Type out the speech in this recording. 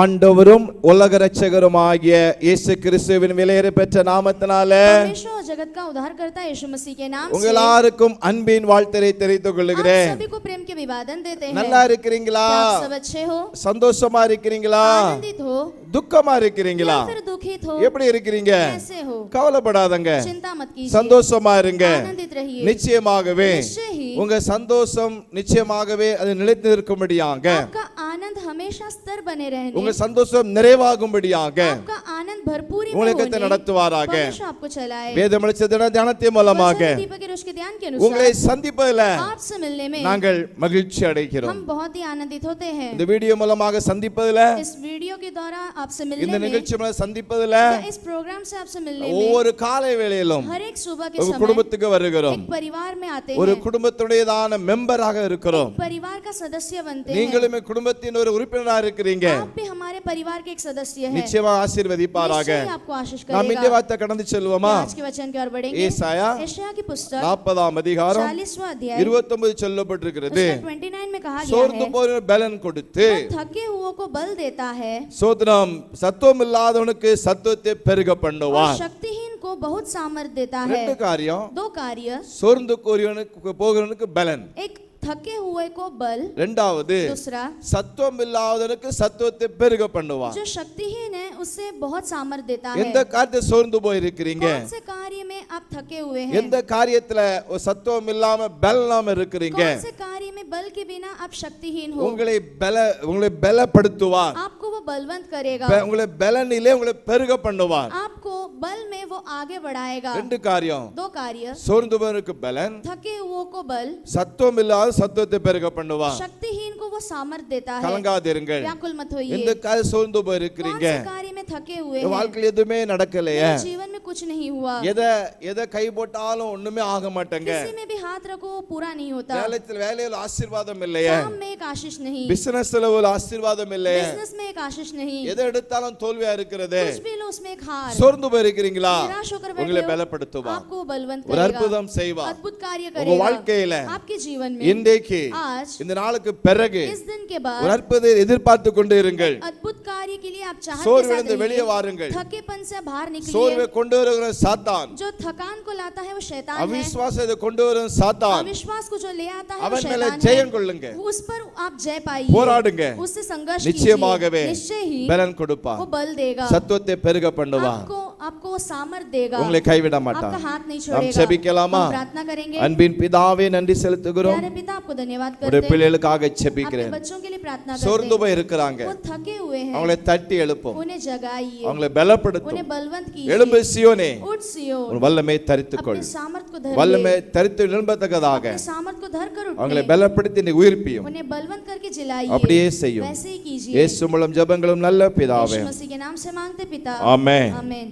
ஆண்டவரும் உலக இரட்சகருமாகிய இயேசு கிறிஸ்துவின் விலையேற பெற்ற நாமத்தினாலே परमेश्वर और जगत का उद्धारकर्ता यीशु मसीह के नाम உங்கள் எல்லாருக்கும் அன்பின் வாழ்த்தை தெரிவித்துக் கொள்கிறேன். सभी को प्रेम के अभिवादन देते हैं. நல்லா இருக்கிறீங்களா? आप सब अच्छे हो? சந்தோஷமா இருக்கிறீங்களா? आनंदित हो? துக்கமா இருக்கிறீங்களா? फिर दुखित हो? எப்படி இருக்கீங்க? कैसे हो? கவலைப்படாதங்க, चिंता मत कीजिए, சந்தோஷமா இருங்க. आनंदित रहिए. நிச்சயமாகவே निश्चय ही உங்க சந்தோஷம் நிச்சயமாகவே அது நிலைத்து நிற்கும்படியாக, आपका आनंद हमेशा स्थिर बने रहने, உங்க சந்தோஷம் நிறைவாகும்படியாக आपका आनंद भरपूरी में உங்களை होने கர்த்தர் நடத்துவாராக. परमेश्वर आपको चलाए. வேத வெளிச்சத்தின் தியானத்தின் மூலமாக वचन दीपक के रोज के ध्यान के உங்களை अनुसार சந்திப்பதில் आपसे मिलने में நாங்கள் மகிழ்ச்சி அடைகிறோம். हम बहुत ही आनंदित होते हैं. இந்த வீடியோ மூலமாக சந்திப்பதில், इस वीडियो के द्वारा आपसे இந்த मिलने में, நிகழ்ச்சி மூலம் சந்திப்பதில், इस प्रोग्राम से आपसे मिलने में, ஒவ்வொரு காலை வேளையிலும் हर एक सुबह के ஒரு समय குடும்பத்துக்கு வருகிறோம். एक परिवार में आते ஒரு हैं, குடும்பத்துடையதான மெம்பராக இருக்கிறோம். परिवार का सदस्य बनते हैं. நீங்களுமே குடும்பத்தின் ஒரு உறுப்பினராக இருக்கிறீங்க. आप भी हमारे परिवार के एक सदस्य हैं. நிச்சயமா ஆசீர்வதிப்பாராக. निश्चय ही आपको आशीष நாம் இந்த करेगा. வார்த்தை கடந்து செல்வோமா? आज के वचन की ओर बढ़ेंगे. ஏசாயா यशायाह की पुस्तक 40ஆம் அதிகாரம் 40वां अध्याय 29 சொல்லப்பட்டிருக்கிறது. उसका 29 में कहा गया சோர்ந்து है, போன பலன் கொடுத்து, वो थके हुओं को बल देता है சோதனம் சத்துவம் இல்லாதவனுக்கு சத்துவத்தை பெருக और பண்ணுவார். शक्तिहीन को बहुत सामर्थ देता है. ரெண்டு காரியம். दो कार्य, சோர்ந்து போகிறவனுக்கு பலன். एक थके हुए को बल, இரண்டாவது दूसरा சத்துவம் இல்லாதவனுக்கு சத்துவத்தை பெருக பண்ணுவார். जो शक्तिहीन है उससे बहुत सामर्थ देता है. எந்த காரியத்தை சோர்ந்து போயிருக்கிறீங்க? कौन से कार्य में आप थके हुए हैं? எந்த காரியத்துல ஒரு சத்துவம் இல்லாம பலம் இல்லாம இருக்கிறீங்க? कौन से कार्य में बल के बिना आप शक्तिहीन हो? உங்களை பலப்படுத்துவார். आपको वो बलवंत करेगा, உங்களை பலனிலே உங்களை பெருக பண்ணுவார். आपको बल में वो आगे बढ़ाएगा. ரெண்டு காரியம். दो कार्य, சோர்ந்து போறதுக்கு பலன், थके हुओं को बल, சத்துவம் இல்லாத சத்துவத்தை பெருக பண்ணுவார். शक्तिहीन को वो सामर्थ देता है. கலங்காதிருங்கள். व्याकुल मत होइए. எந்த காரியம் சோர்ந்து कौन போயிருக்கிறீங்க? से कार्य में थके हुए இந்த हैं? வாழ்க்கையில் எதுவுமே நடக்கலையே. मेरे जीवन में कुछ नहीं हुआ. எதை கை போட்டாலும் ஒண்ணுமே ஆக மாட்டேங்க. किसी में भी हाथ रखो वो पूरा नहीं होता. வேலையில் ஆசீர்வாதம் இல்லையே. काम में एक आशीष नहीं, பிசினஸ்ல ஒரு ஆசீர்வாதம் இல்லையே. बिजनेस में एक आशीष नहीं, எதை எடுத்தாலும் தோல்வியா இருக்கிறது. कुछ भी लो उसमें एक हार. சோர்ந்து போயிருக்கிறீங்களா? निराश होकर உங்களை बैठे हो, பலப்படுத்துவார். आपको वो बलवंत ஒரு करेगा, அற்புதம் செய்வார். अद्भुत कार्य உங்க करेगा வாழ்க்கையில आपके जीवन में. இன்றைக்கு आज இந்த நாளுக்கு பிறகு इस दिन के ஒரு बाद அற்புதத்தை எதிர்பார்த்து கொண்டு இருங்கள். अद्भुत कार्य के लिए आप चाहत के சோர்விலிருந்து साथ வெளியே रहिए. வாருங்கள். थकेपन से बाहर சோர்வை निकलिए. கொண்டு வருகிற சாத்தான், जो थकान को लाता है वो शैतान है. அவிசுவாசத்தை கொண்டு வருகிற சாத்தான், अविश्वास को जो ले आता है वो அவன் மேல शैतान ஜெயம் है. கொள்ளுங்க. उस पर आप जय पाइए, போராடுங்க. उससे संघर्ष நிச்சயமாகவே कीजिए. निश्चय ही பலன் கொடுப்பார். वो बल देगा, சத்துவத்தை பெருக பண்ணுவார். आपको वो सामर्थ देगा, உங்களை கைவிட आपका மாட்டார். हाथ नहीं நாம் छोड़ेगा. ஜெபிக்கலாமா? हम प्रार्थना करेंगे. அன்பின் பிதாவே நன்றி செலுத்துகிறோம். प्यारे पिता आपको धन्यवाद உடைய करते हैं. பிள்ளைகளுக்காக अपने ஜெபிக்கிறேன். बच्चों के लिए प्रार्थना சோர்ந்து करते போய் हैं. இருக்கிறாங்க, वो थके हुए हैं, அவங்களை தட்டி எழுப்பும், उन्हें जगाइए, அவங்களை பலப்படுத்தும். उन्हें बलवंत எழும்பு कीजिए. சியோனே, उठ सियोन, உன் வல்லமை தரித்துக்கொள். अपने सामर्थ को धर வல்லமை ले, தரித்து எழும்பத்தக்கதாக अपने सामर्थ को धर कर அவங்களை उठने, பலப்படுத்தி நீ உயிர்ப்பியும். उन्हें बलवंत करके जिलाइए. அப்படியே செய்யும். वैसे ही कीजिए. இயேசு மூலம் ஜெபங்களும் நல்ல பிதாவே. यीशु मसीह के नाम से मांगते पिता, ஆமென். आमीन.